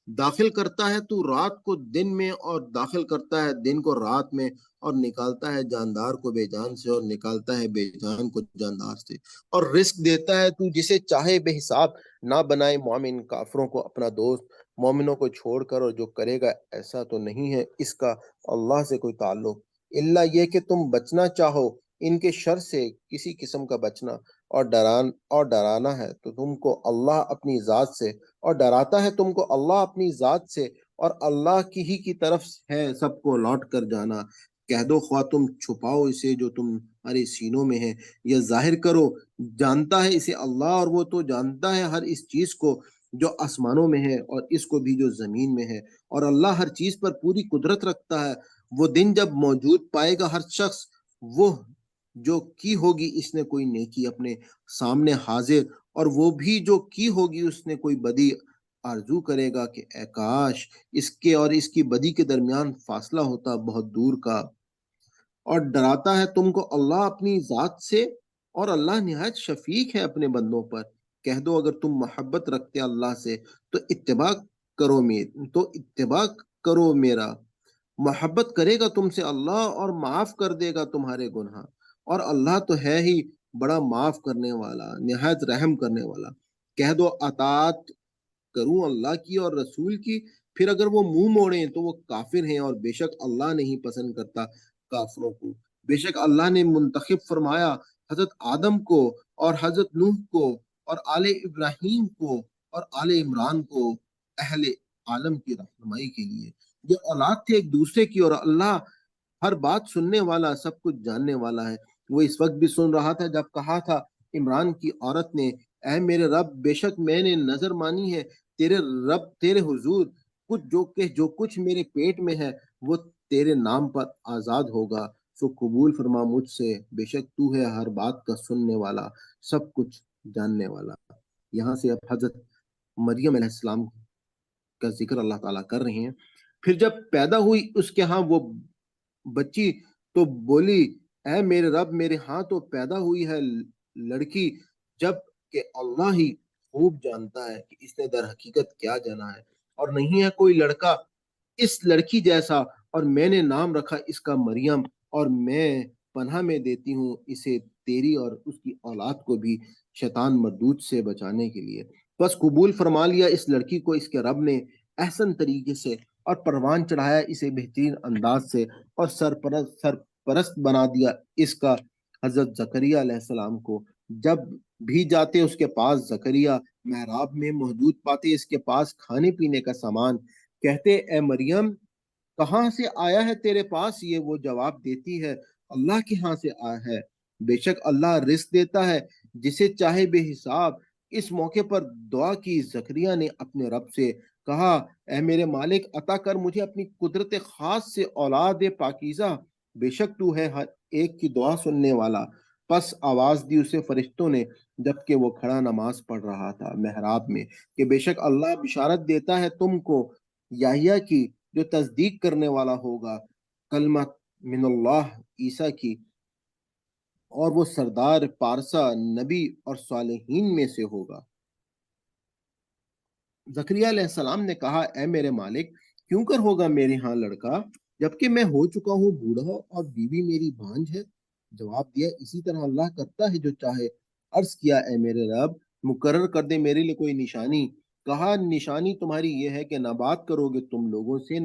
داخل کرتا ہے تو رات کو دن میں، اور داخل کرتا ہے دن کو رات میں، اور نکالتا ہے جاندار کو بے جان سے، اور نکالتا ہے بے جان کو جاندار سے، اور رزق دیتا ہے تو جسے چاہے بے حساب۔ نہ بنائے مومن کافروں کو اپنا دوست، مومنوں کو چھوڑ کر، اور جو کرے گا ایسا تو نہیں ہے اس کا اللہ سے کوئی تعلق، الا یہ کہ تم بچنا چاہو ان کے شر سے کسی قسم کا بچنا، اور ڈرانا ہے تو تم کو اللہ اپنی ذات سے، اور ڈراتا ہے تم کو اللہ اپنی ذات سے، اور اللہ کی ہی کی طرف ہے سب کو لوٹ کر جانا۔ کہہ دو خواہ تم چھپاؤ اسے جو تمہارے سینوں میں ہے، یا ظاہر کرو، جانتا ہے اسے اللہ، اور وہ تو جانتا ہے ہر اس چیز کو جو آسمانوں میں ہے، اور اس کو بھی جو زمین میں ہے، اور اللہ ہر چیز پر پوری قدرت رکھتا ہے۔ وہ دن جب موجود پائے گا ہر شخص وہ جو کی ہوگی اس نے کوئی نیکی اپنے سامنے حاضر، اور وہ بھی جو کی ہوگی اس نے کوئی بدی، آرزو کرے گا کہ اے کاش اس کے اور اس کی بدی کے درمیان فاصلہ ہوتا بہت دور کا۔ اور ڈراتا ہے تم کو اللہ اپنی ذات سے، اور اللہ نہایت شفیق ہے اپنے بندوں پر۔ کہہ دو اگر تم محبت رکھتے اللہ سے تو اتباع کرو میرا، محبت کرے گا تم سے اللہ، اور معاف کر دے گا تمہارے گناہ، اور اللہ تو ہے ہی بڑا معاف کرنے والا، نہایت رحم کرنے والا۔ کہہ دو اطاعت کروں اللہ کی اور رسول کی، پھر اگر وہ منہ موڑیں تو وہ کافر ہیں، اور بے شک اللہ نہیں پسند کرتا کافروں کو۔ بے شک اللہ نے منتخب فرمایا حضرت آدم کو، اور حضرت نوح کو، اور آل ابراہیم کو، اور آل عمران کو اہل عالم کی رہنمائی کے لیے۔ یہ اولاد تھے ایک دوسرے کی، اور اللہ ہر بات سننے والا، سب کچھ جاننے والا ہے۔ وہ اس وقت بھی سن رہا تھا جب کہا تھا عمران کی عورت نے، اے میرے رب، بے شک میں نے نظر مانی ہے تیرے رب، تیرے حضور، جو کچھ میرے پیٹ میں ہے وہ تیرے نام پر آزاد ہوگا، سو قبول فرما مجھ سے، بے شک تو ہے ہر بات کا سننے والا، سب کچھ جاننے والا۔ یہاں سے اب حضرت مریم علیہ السلام کا ذکر اللہ تعالیٰ کر رہے ہیں۔ پھر جب پیدا ہوئی اس کے ہاں وہ بچی، تو بولی اے میرے رب، میرے ہاں تو پیدا ہوئی ہے لڑکی، جب کہ اللہ ہی خوب جانتا ہے کہ اس نے در حقیقت کیا جانا ہے، اور نہیں ہے کوئی لڑکا اس لڑکی جیسا، اور میں نے نام رکھا اس کا مریم، اور میں پناہ میں دیتی ہوں اسے تیری اور اس کی اولاد کو بھی شیطان مردود سے بچانے کے لیے۔ بس قبول فرما لیا اس لڑکی کو اس کے رب نے احسن طریقے سے، اور پروان چڑھایا اسے بہترین انداز سے، اور سرپرست بنا دیا اس کا حضرت زکریا علیہ السلام کو۔ جب بھی جاتے اس کے پاس زکریا محراب میں موجود پاتے اس کے پاس کھانے پینے کا سامان، کہتے اے مریم کہاں سے آیا ہے تیرے پاس یہ؟ وہ جواب دیتی ہے اللہ کے ہاں سے آیا ہے، بے شک اللہ رزق دیتا ہے جسے چاہے بے حساب۔ اس موقع پر دعا کی زکریا نے اپنے رب سے، کہا اے میرے مالک عطا کر مجھے اپنی قدرت خاص سے اولاد پاکیزہ، بے شک تو ہے ہر ایک کی دعا سننے والا۔ پس آواز دی اسے فرشتوں نے جبکہ وہ کھڑا نماز پڑھ رہا تھا محراب میں، کہ بے شک اللہ بشارت دیتا ہے تم کو یحییٰ کی، جو تصدیق کرنے والا ہوگا کلمہ من اللہ عیسیٰ کی، اور وہ سردار پارسا نبی اور صالحین میں سے ہوگا۔ زکریا علیہ السلام نے کہا اے میرے مالک کیوں کر ہوگا میرے ہاں لڑکا، جبکہ میں ہو چکا ہوں بوڑھا، اور بیوی میری بانجھ ہے؟ جواب دیا اسی طرح اللہ کرتا ہے جو چاہے۔ عرض کیا اے میرے رب مقرر کر دے میرے لیے کوئی نشانی۔ کہا نشانی تمہاری یہ ہے کہ نہ بات کرو گے تم لوگوں سے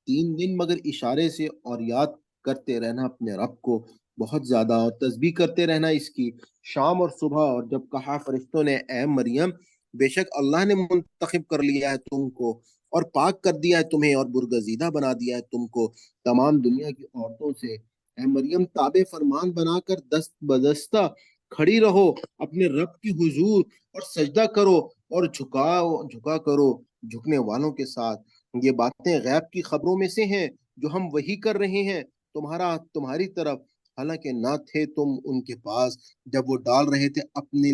3 دن مگر اشارے سے، اور یاد کرتے رہنا اپنے رب کو بہت زیادہ، اور تسبیح کرتے رہنا اس کی شام اور صبح۔ اور جب کہا فرشتوں نے اے مریم بے شک اللہ نے منتخب کر لیا ہے تم کو، اور پاک کر دیا ہے تمہیں، اور برگزیدہ بنا دیا ہے تم کو تمام دنیا کی عورتوں سے، اے مریم تابع فرمان بنا کر دست بدستہ کھڑی رہو اپنے رب کی حضور اور سجدہ کرو اور جھکا کرو جھکنے والوں کے ساتھ۔ یہ باتیں غیب کی خبروں میں سے ہیں جو ہم وہی کر رہے ہیں تمہاری طرف، حالانکہ نہ تھے تم ان کے پاس جب وہ ڈال رہے تھے اپنے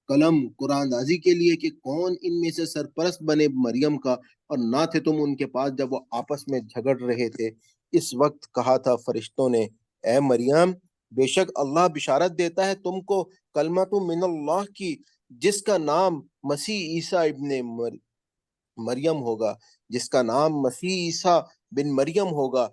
قلم قرآن دازی کے لیے کہ کون ان میں سے سرپرست بنے مریم کا، اور نہ تھے تم ان کے پاس جب وہ آپس میں جھگڑ رہے تھے۔ اس وقت کہا تھا فرشتوں نے، اے مریم، بے شک اللہ بشارت دیتا ہے تم کو کلمت من اللہ کی، جس کا نام مسیح عیسیٰ ابن مریم ہوگا، جس کا نام مسیح عیسیٰ بن مریم ہوگا،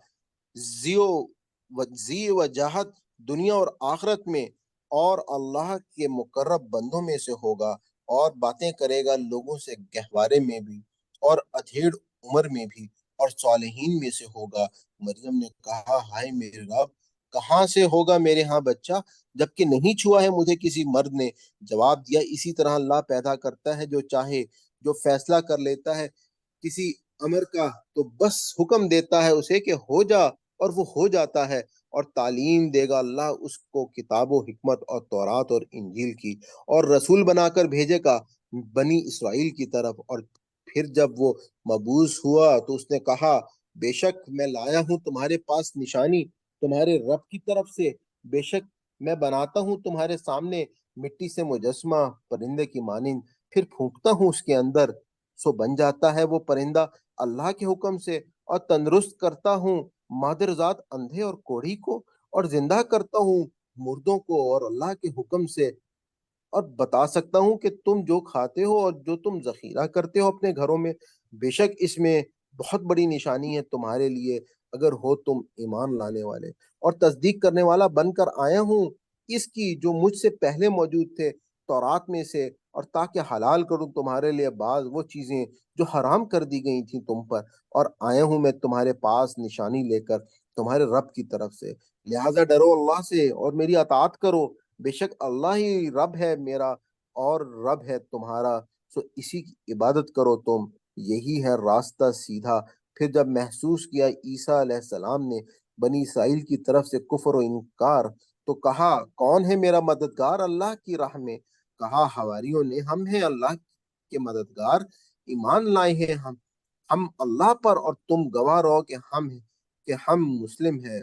زی و جہد دنیا اور آخرت میں، اور اللہ کے مقرب بندوں میں سے ہوگا، اور باتیں کرے گا لوگوں سے گہوارے میں بھی اور ادھیڑ عمر میں بھی، اور صالحین میں سے ہوگا۔ مریم نے کہا، ہائے میرے رب، کہاں سے ہوگا میرے ہاں بچہ، جبکہ نہیں چھوا ہے مجھے کسی مرد نے۔ جواب دیا، اسی طرح اللہ پیدا کرتا ہے جو چاہے، جو فیصلہ کر لیتا ہے کسی امر کا تو بس حکم دیتا ہے اسے کہ ہو جا، اور وہ ہو جاتا ہے۔ اور تعلیم دے گا اللہ اس کو کتاب و حکمت اور تورات اور انجیل کی، اور رسول بنا کر بھیجے گا بنی اسرائیل کی طرف۔ اور پھر جب وہ مبعوث ہوا تو اس نے کہا، بے شک میں لایا ہوں تمہارے پاس نشانی تمہارے رب کی طرف سے، بے شک میں بناتا ہوں تمہارے سامنے مٹی سے مجسمہ پرندے کی مانند، پھر پھونکتا ہوں اس کے اندر، سو بن جاتا ہے وہ پرندہ اللہ کے حکم سے، اور تندرست کرتا ہوں مادر ذات اندھے اور کوڑھی کو، اور زندہ کرتا ہوں مردوں کو اور اللہ کے حکم سے، اور بتا سکتا ہوں کہ تم جو کھاتے ہو اور جو تم ذخیرہ کرتے ہو اپنے گھروں میں، بے شک اس میں بہت بڑی نشانی ہے تمہارے لیے اگر ہو تم ایمان لانے والے، اور تصدیق کرنے والا بن کر آیا ہوں اس کی جو مجھ سے پہلے موجود تھے تورات میں سے، اور تاکہ حلال کروں تمہارے لیے بعض وہ چیزیں جو حرام کر دی گئی تھیں تم پر، اور آیا ہوں میں تمہارے پاس نشانی لے کر تمہارے رب کی طرف سے، لہذا ڈرو اللہ سے اور میری اطاعت کرو، بے شک اللہ ہی رب ہے میرا اور رب ہے تمہارا، سو اسی کی عبادت کرو تم، یہی ہے راستہ سیدھا۔ پھر جب محسوس کیا عیسیٰ علیہ السلام نے بنی اسرائیل کی طرف سے کفر و انکار، تو کہا، کون ہے میرا مددگار اللہ کی راہ میں؟ کہا حواریوں نے، ہم ہیں اللہ کے مددگار، ایمان لائے ہیں ہم اللہ پر، اور تم گواہ رہو کہ ہم مسلم ہیں۔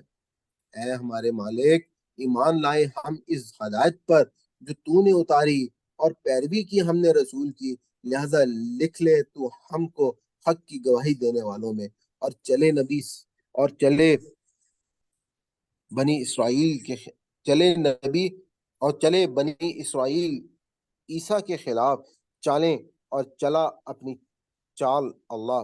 اے ہمارے مالک، ایمان لائے ہم اس ہدایت پر جو تو نے اتاری، اور پیروی کی ہم نے رسول کی، لہذا لکھ لے تو ہم کو حق کی گواہی دینے والوں میں، اور بنی اسرائیل کے چلے نبی اور چلے بنی اسرائیل عیسیٰ کے خلاف چالیں، اور چلا اپنی چال اللہ،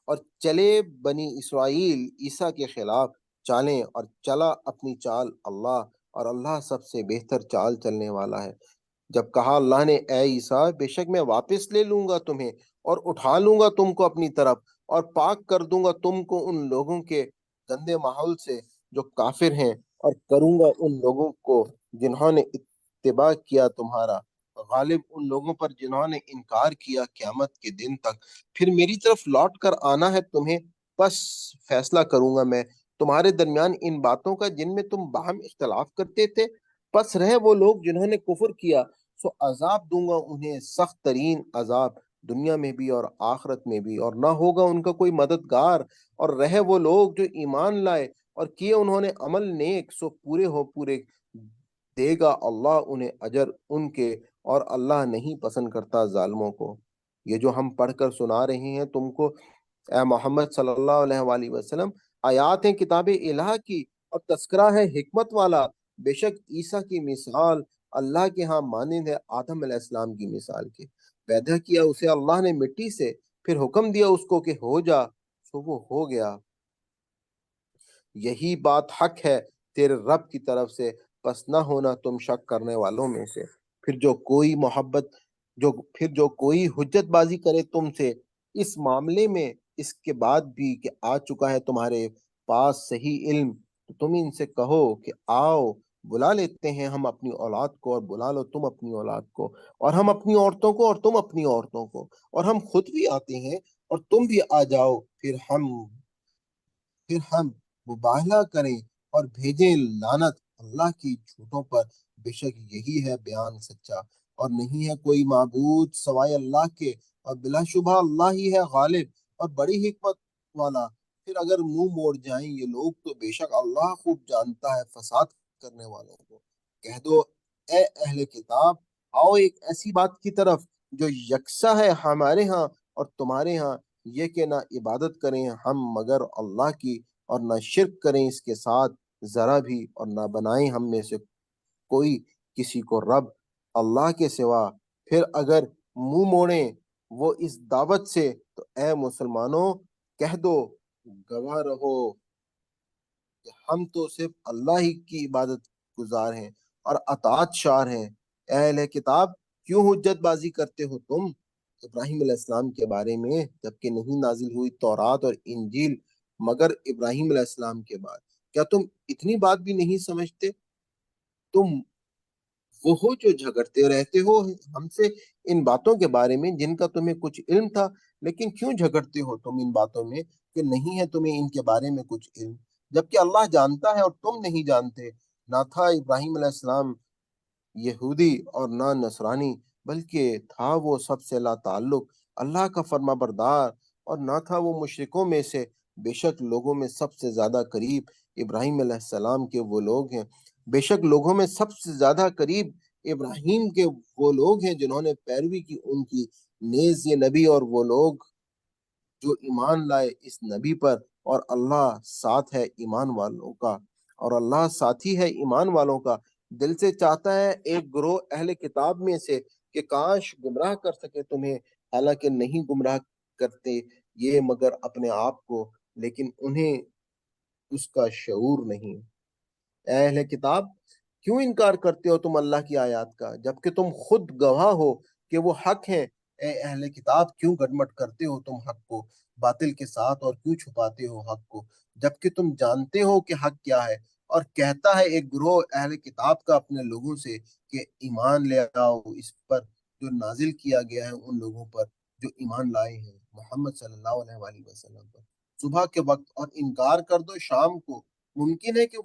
اور چلے بنی اسرائیل عیسیٰ کے خلاف چالیں اور چلا اپنی چال اللہ، اور اللہ سب سے بہتر چال چلنے والا ہے۔ جب کہا اللہ نے، اے عیسیٰ، بے شک میں واپس لے لوں گا تمہیں، اور اٹھا لوں گا تم کو اپنی طرف، اور پاک کر دوں گا تم کو ان لوگوں کے گندے ماحول سے جو کافر ہیں، اور کروں گا ان لوگوں کو جنہوں نے اتباع کیا تمہارا غالب ان لوگوں پر جنہوں نے انکار کیا قیامت کے دن تک۔ پھر میری طرف لوٹ کر آنا ہے تمہیں، بس فیصلہ کروں گا میں تمہارے درمیان ان باتوں کا جن میں تم باہم اختلاف کرتے تھے۔ پس رہے وہ لوگ جنہوں نے کفر کیا، سو عذاب دوں گا انہیں سخت ترین عذاب، دنیا میں بھی اور آخرت میں بھی، اور نہ ہوگا ان کا کوئی مددگار۔ اور رہے وہ لوگ جو ایمان لائے اور کیے انہوں نے عمل نیک، سو پورے دے گا اللہ انہیں اجر ان کے، اور اللہ نہیں پسند کرتا ظالموں کو۔ یہ جو ہم پڑھ کر سنا رہے ہیں تم کو اے محمد صلی اللہ علیہ وآلہ وسلم، آیات ہیں کتاب الہ کی، اور تذکرہ ہے حکمت والا۔ بے شک عیسیٰ کی مثال اللہ کے ہاں مانند ہے آدم علیہ السلام کی مثال کے۔ پیدا کیا اسے اللہ نے مٹی سے، پھر حکم دیا اس کو کہ ہو جا، سو وہ ہو گیا۔ یہی بات حق ہے تیرے رب کی طرف سے، پس نہ ہونا تم شک کرنے والوں میں سے۔ پھر جو کوئی حجت بازی کرے تم سے اس معاملے میں، اس کے بعد بھی کہ آ چکا ہے تمہارے پاس صحیح علم، تو تم ان سے کہو کہ آؤ بلا لیتے ہیں ہم اپنی اولاد کو، اور بلا لو تم اپنی اولاد کو، اور ہم اپنی عورتوں کو اور تم اپنی عورتوں کو، اور ہم خود بھی آتے ہیں اور تم بھی آ جاؤ، پھر ہم مباہلہ کریں اور بھیجیں لعنت اللہ کی جھوٹوں پر بے شک یہی ہے بیان سچا، اور نہیں ہے کوئی معبود سوائے اللہ کے، اور بلا شبہ اللہ ہی ہے غالب اور بڑی حکمت والا۔ پھر اگر منہ موڑ جائیں یہ لوگ تو بے شک اللہ خوب جانتا ہے فساد کرنے والوں کو۔ کہہ دو اے اہل کتاب، آؤ ایک ایسی بات کی طرف جو یکساں ہے ہمارے ہاں اور تمہارے ہاں، یہ کہ نہ عبادت کریں ہم مگر اللہ کی، اور نہ شرک کریں اس کے ساتھ ذرا بھی، اور نہ بنائیں ہم میں سے کوئی کسی کو رب اللہ کے سوا۔ پھر اگر منہ موڑیں وہ اس دعوت سے تو اے مسلمانوں کہہ دو گواہ رہو کہ ہم تو صرف اللہ ہی کی عبادت گزار ہیں اور اطاعت شار ہیں۔ اے اہل کتاب، کیوں حجت بازی کرتے ہو تم ابراہیم علیہ السلام کے بارے میں، جبکہ نہیں نازل ہوئی تورات اور انجیل مگر ابراہیم علیہ السلام کے بعد؟ کیا تم اتنی بات بھی نہیں سمجھتے؟ تم وہ ہو جو جھگڑتے رہتے ہو ہم سے ان باتوں کے بارے میں جن کا تمہیں کچھ علم تھا، لیکن کیوں جھگڑتے ہو تم ان باتوں میں کہ نہیں ہے تمہیں ان کے بارے میں کچھ علم، جبکہ اللہ جانتا ہے اور تم نہیں جانتے۔ نہ تھا ابراہیم علیہ السلام یہودی اور نہ نصرانی، بلکہ تھا وہ سب سے لا تعلق اللہ کا فرما بردار، اور نہ تھا وہ مشرکوں میں سے۔ بے شک لوگوں میں سب سے زیادہ قریب ابراہیم علیہ السلام کے وہ لوگ ہیں، بے شک لوگوں میں سب سے زیادہ قریب ابراہیم کے وہ لوگ ہیں جنہوں نے پیروی کی ان کی، نیز یہ نبی اور وہ لوگ جو ایمان لائے اس نبی پر، اور اللہ ساتھ ہے ایمان والوں کا، اور اللہ ساتھی ہے ایمان والوں کا۔ دل سے چاہتا ہے ایک گروہ اہل کتاب میں سے کہ کاش گمراہ کر سکے تمہیں، حالانکہ نہیں گمراہ کرتے یہ مگر اپنے آپ کو، لیکن انہیں اس کا شعور نہیں۔ اے اہل کتاب، کیوں انکار کرتے ہو تم اللہ کی آیات کا جبکہ تم خود گواہ ہو کہ وہ حق ہیں؟ اے اہل کتاب، کیوں گڈمٹ کرتے ہو تم حق کو باطل کے ساتھ، اور کیوں چھپاتے ہو حق کو جبکہ تم جانتے ہو کہ حق کیا ہے؟ اور کہتا ہے ایک گروہ اہل کتاب کا اپنے لوگوں سے کہ ایمان لے آؤ اس پر جو نازل کیا گیا ہے ان لوگوں پر جو ایمان لائے ہیں محمد صلی اللہ علیہ وآلہ وسلم پر، صبح کے وقت، اور انکار کر دو شام کو۔ ممکن ہے کہ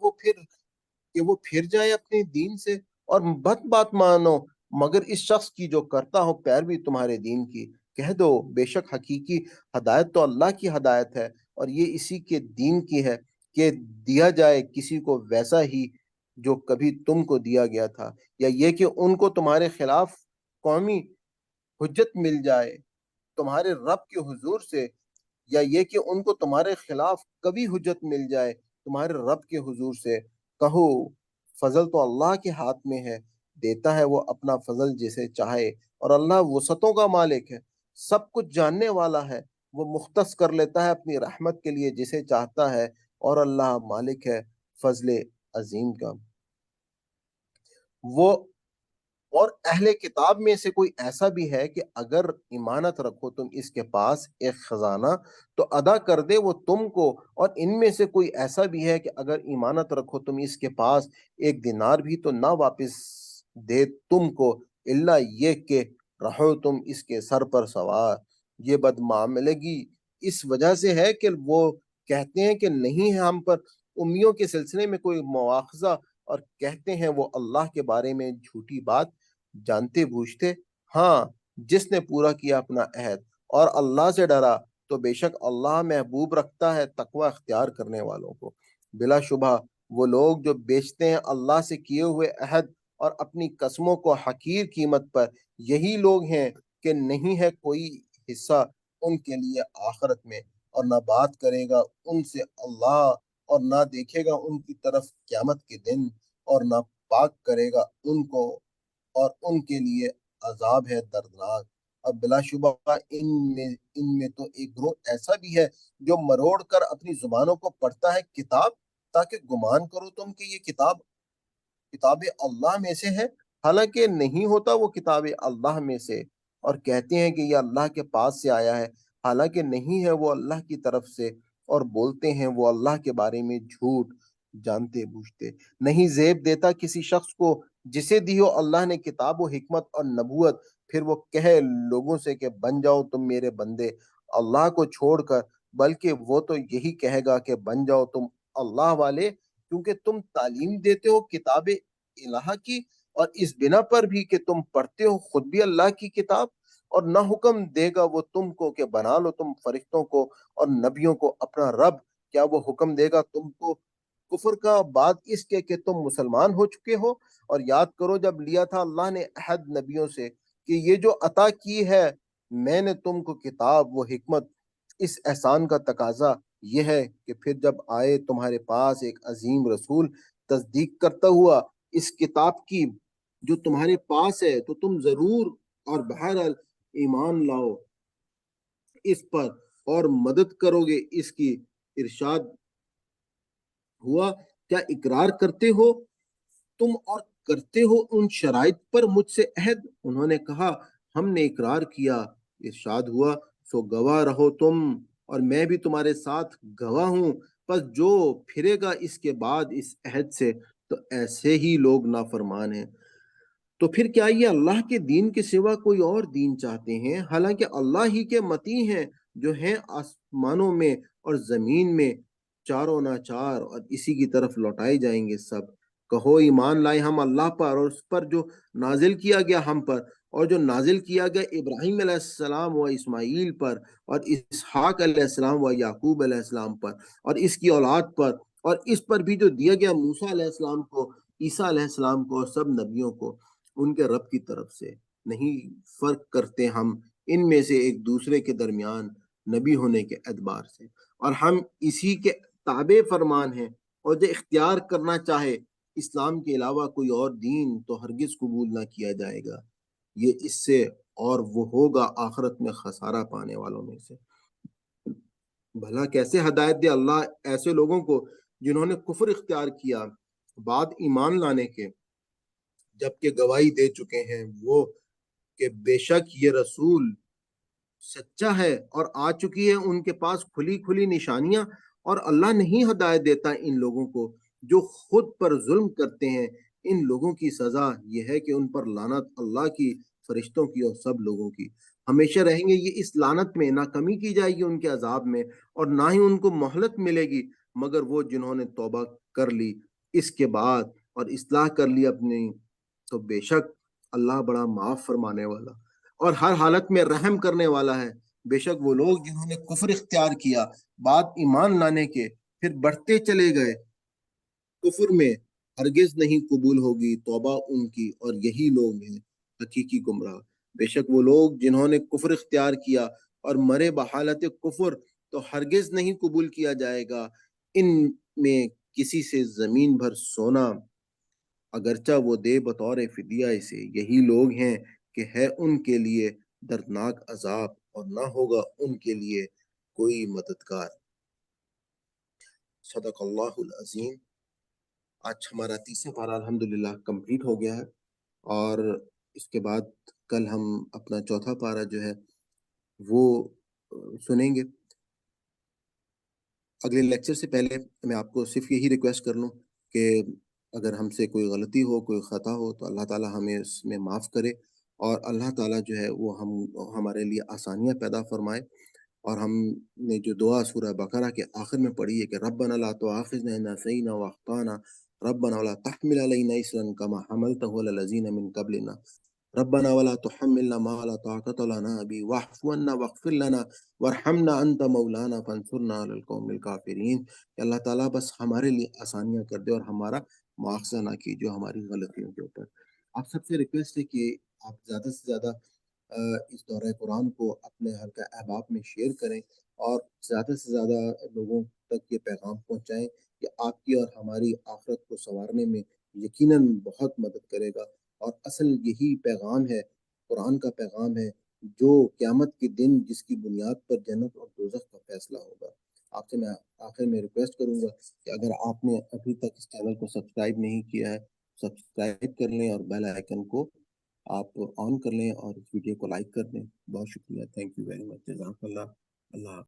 وہ پھر جائے اپنے دین سے، اور بات مانو مگر اس شخص کی جو کرتا ہو پیروی تمہارے دین کی۔ کہہ دو بے شک حقیقی ہدایت تو اللہ کی ہدایت ہے، اور یہ اسی کے دین کی ہے کہ دیا جائے کسی کو ویسا ہی جو کبھی تم کو دیا گیا تھا، یا یہ کہ ان کو تمہارے خلاف قومی حجت مل جائے تمہارے رب کے حضور سے، یا یہ کہ ان کو تمہارے خلاف کبھی حجت مل جائے تمہارے رب کے حضور سے۔ کہو فضل تو اللہ کے ہاتھ میں ہے، دیتا ہے وہ اپنا فضل جسے چاہے، اور اللہ وسعتوں کا مالک ہے، سب کچھ جاننے والا ہے، وہ مختص کر لیتا ہے اپنی رحمت کے لیے جسے چاہتا ہے، اور اللہ مالک ہے فضل عظیم کا۔ وہ اور اہل کتاب میں سے کوئی ایسا بھی ہے کہ اگر امانت رکھو تم اس کے پاس ایک خزانہ تو ادا کر دے وہ تم کو، اور ان میں سے کوئی ایسا بھی ہے کہ اگر امانت رکھو تم اس کے پاس ایک دینار بھی تو نہ واپس دے تم کو، الا یہ کہ رہو تم اس کے سر پر سوار۔ یہ بدمعاملگی اس وجہ سے ہے کہ وہ کہتے ہیں کہ نہیں ہے ہم پر امیوں کے سلسلے میں کوئی مواخذہ، اور کہتے ہیں وہ اللہ کے بارے میں جھوٹی بات جانتے بوجھتے۔ ہاں، جس نے پورا کیا اپنا عہد اور اللہ سے ڈرا تو بے شک اللہ محبوب رکھتا ہے تقوی اختیار کرنے والوں کو۔ بلا شبہ وہ لوگ جو بیچتے ہیں اللہ سے کیے ہوئے عہد اور اپنی قسموں کو حقیر قیمت پر، یہی لوگ ہیں کہ نہیں ہے کوئی حصہ ان کے لیے آخرت میں، اور نہ بات کرے گا ان سے اللہ، اور نہ دیکھے گا ان کی طرف قیامت کے دن، اور نہ پاک کرے گا ان کو، اور ان کے لیے عذاب ہے دردناک۔ اور بلا شبہ ان میں تو ایک گروہ ایسا بھی ہے جو مروڑ کر اپنی زبانوں کو پڑھتا ہے کتاب، تاکہ گمان کرو تم کہ یہ کتاب اللہ میں سے ہے، حالانکہ نہیں ہوتا وہ کتاب اللہ میں سے، اور کہتے ہیں کہ یہ اللہ کے پاس سے آیا ہے، حالانکہ نہیں ہے وہ اللہ کی طرف سے، اور بولتے ہیں وہ اللہ کے بارے میں جھوٹ جانتے بوجھتے۔ نہیں زیب دیتا کسی شخص کو جسے دی ہو اللہ نے کتاب و حکمت اور نبوت، پھر وہ کہے لوگوں سے کہ بن جاؤ تم میرے بندے اللہ کو چھوڑ کر، بلکہ وہ تو یہی کہے گا کہ بن جاؤ تم اللہ والے، کیونکہ تم تعلیم دیتے ہو کتاب الہ کی، اور اس بنا پر بھی کہ تم پڑھتے ہو خود بھی اللہ کی کتاب، اور نہ حکم دے گا وہ تم کو کہ بنا لو تم فرشتوں کو اور نبیوں کو اپنا رب، کیا وہ حکم دے گا تم کو کفر کا بعد اس کے کہ تم مسلمان ہو چکے ہو؟ اور یاد کرو جب لیا تھا اللہ نے عہد نبیوں سے کہ یہ جو عطا کی ہے میں نے تم کو کتاب و حکمت، اس احسان کا تقاضا یہ ہے کہ پھر جب آئے تمہارے پاس ایک عظیم رسول تصدیق کرتا ہوا اس کتاب کی جو تمہارے پاس ہے، تو تم ضرور اور بہرحال ایمان لاؤ اس پر اور مدد کرو گے اس کی۔ ارشاد ہوا کیا اقرار کرتے ہو تم اور کرتے ہو ان شرائط پر مجھ سے عہد؟ انہوں نے کہا ہم نے اقرار کیا۔ ارشاد ہوا سو گواہ رہو تم اور میں بھی تمہارے ساتھ گواہ ہوں، پس جو پھرے گا اس کے بعد اس عہد سے تو ایسے ہی لوگ نافرمان ہیں۔ تو پھر کیا یہ اللہ کے دین کے سوا کوئی اور دین چاہتے ہیں؟ حالانکہ اللہ ہی کے متی ہیں جو ہیں آسمانوں میں اور زمین میں چاروں ناچار، اور اسی کی طرف لوٹائے جائیں گے سب۔ کہو ایمان لائے ہم اللہ پر اور اس پر جو نازل کیا گیا ہم پر، اور جو نازل کیا گیا ابراہیم علیہ السلام و اسماعیل پر اور اسحاق علیہ السلام و یعقوب علیہ السلام پر اور اس کی اولاد پر، اور اس پر بھی جو دیا گیا موسیٰ علیہ السلام کو، عیسیٰ علیہ السلام کو اور سب نبیوں کو ان کے رب کی طرف سے۔ نہیں فرق کرتے ہم ان میں سے ایک دوسرے کے درمیان نبی ہونے کے اعتبار سے، اور ہم اسی کے تابع فرمان ہیں، اور جو اختیار کرنا چاہے اسلام کے علاوہ کوئی اور دین تو ہرگز قبول نہ کیا جائے گا، یہ اس سے اور وہ ہوگا آخرت میں خسارہ پانے والوں میں سے۔ بھلا کیسے ہدایت دے اللہ ایسے لوگوں کو جنہوں نے کفر اختیار کیا بعد ایمان لانے کے، جبکہ گواہی دے چکے ہیں وہ کہ بے شک یہ رسول سچا ہے اور آ چکی ہے ان کے پاس کھلی کھلی نشانیاں، اور اللہ نہیں ہدایت دیتا ان لوگوں کو جو خود پر ظلم کرتے ہیں۔ ان لوگوں کی سزا یہ ہے کہ ان پر لعنت اللہ کی، فرشتوں کی اور سب لوگوں کی ہمیشہ رہیں گے۔ یہ اس لعنت میں نہ کمی کی جائے گی ان کے عذاب میں، اور نہ ہی ان کو مہلت ملے گی، مگر وہ جنہوں نے توبہ کر لی اس کے بعد اور اصلاح کر لی اپنی، تو بے شک اللہ بڑا معاف فرمانے والا اور ہر حالت میں رحم کرنے والا ہے۔ بے شک وہ لوگ جنہوں نے کفر اختیار کیا بعد ایمان لانے کے پھر بڑھتے چلے گئے کفر میں، ہرگز نہیں قبول ہوگی توبہ ان کی، اور یہی لوگ ہیں حقیقی گمراہ۔ بے شک وہ لوگ جنہوں نے کفر اختیار کیا اور مرے بحالت کفر تو ہرگز نہیں قبول کیا جائے گا ان میں کسی سے زمین بھر سونا، اگرچہ وہ دے بطور فدیہ اسے۔ یہی لوگ ہیں کہ ہے ان کے لیے دردناک عذاب اور نہ ہوگا ان کے لیے کوئی مددگار۔ صدق اللہ العظیم۔ آج ہمارا تیسرا پارہ الحمدللہ کمپلیٹ ہو گیا ہے، اور اس کے بعد کل ہم اپنا چوتھا پارہ جو ہے وہ سنیں گے۔ اگلے لیکچر سے پہلے میں آپ کو صرف یہی ریکویسٹ کر لوں کہ اگر ہم سے کوئی غلطی ہو، کوئی خطا ہو، تو اللہ تعالیٰ ہمیں اس میں معاف کرے، اور اللہ تعالیٰ جو ہے وہ ہمارے لیے آسانیاں پیدا فرمائے۔ اور ہم نے جو دعا سورہ بقرہ کے آخر میں پڑھی ہے کہ ربنا لا تؤاخذنا ان نسینا واخطانا ربنا ولا تحمل علينا اصرا كما حملته على الذين من قبلنا ربنا ولا تحملنا ما لا طاقة لنا به واعف عنا واغفر لنا وارحمنا انت مولانا فانصرنا على القوم الكافرين۔ کہ اللہ تعالیٰ بس ہمارے لیے آسانیاں کر دے اور ہمارا مواخذہ نہ کیجیے ہماری غلطیوں کے اوپر۔ آپ سب سے ریکویسٹ ہے کہ آپ زیادہ سے زیادہ اس دورہ قرآن کو اپنے حلقہ احباب میں شیئر کریں، اور زیادہ سے زیادہ لوگوں تک یہ پیغام پہنچائیں کہ آپ کی اور ہماری آخرت کو سنوارنے میں یقیناً بہت مدد کرے گا۔ اور اصل یہی پیغام ہے، قرآن کا پیغام ہے، جو قیامت کے دن جس کی بنیاد پر جنت اور دوزخ کا فیصلہ ہوگا۔ آپ سے میں آخر میں ریکویسٹ کروں گا کہ اگر آپ نے ابھی تک اس چینل کو سبسکرائب نہیں کیا ہے، سبسکرائب کر لیں اور بیل آئیکن کو آپ آن کر لیں اور اس ویڈیو کو لائک کر دیں۔ بہت شکریہ، تھینک یو ویری مچ، جزاک اللہ۔ اللہ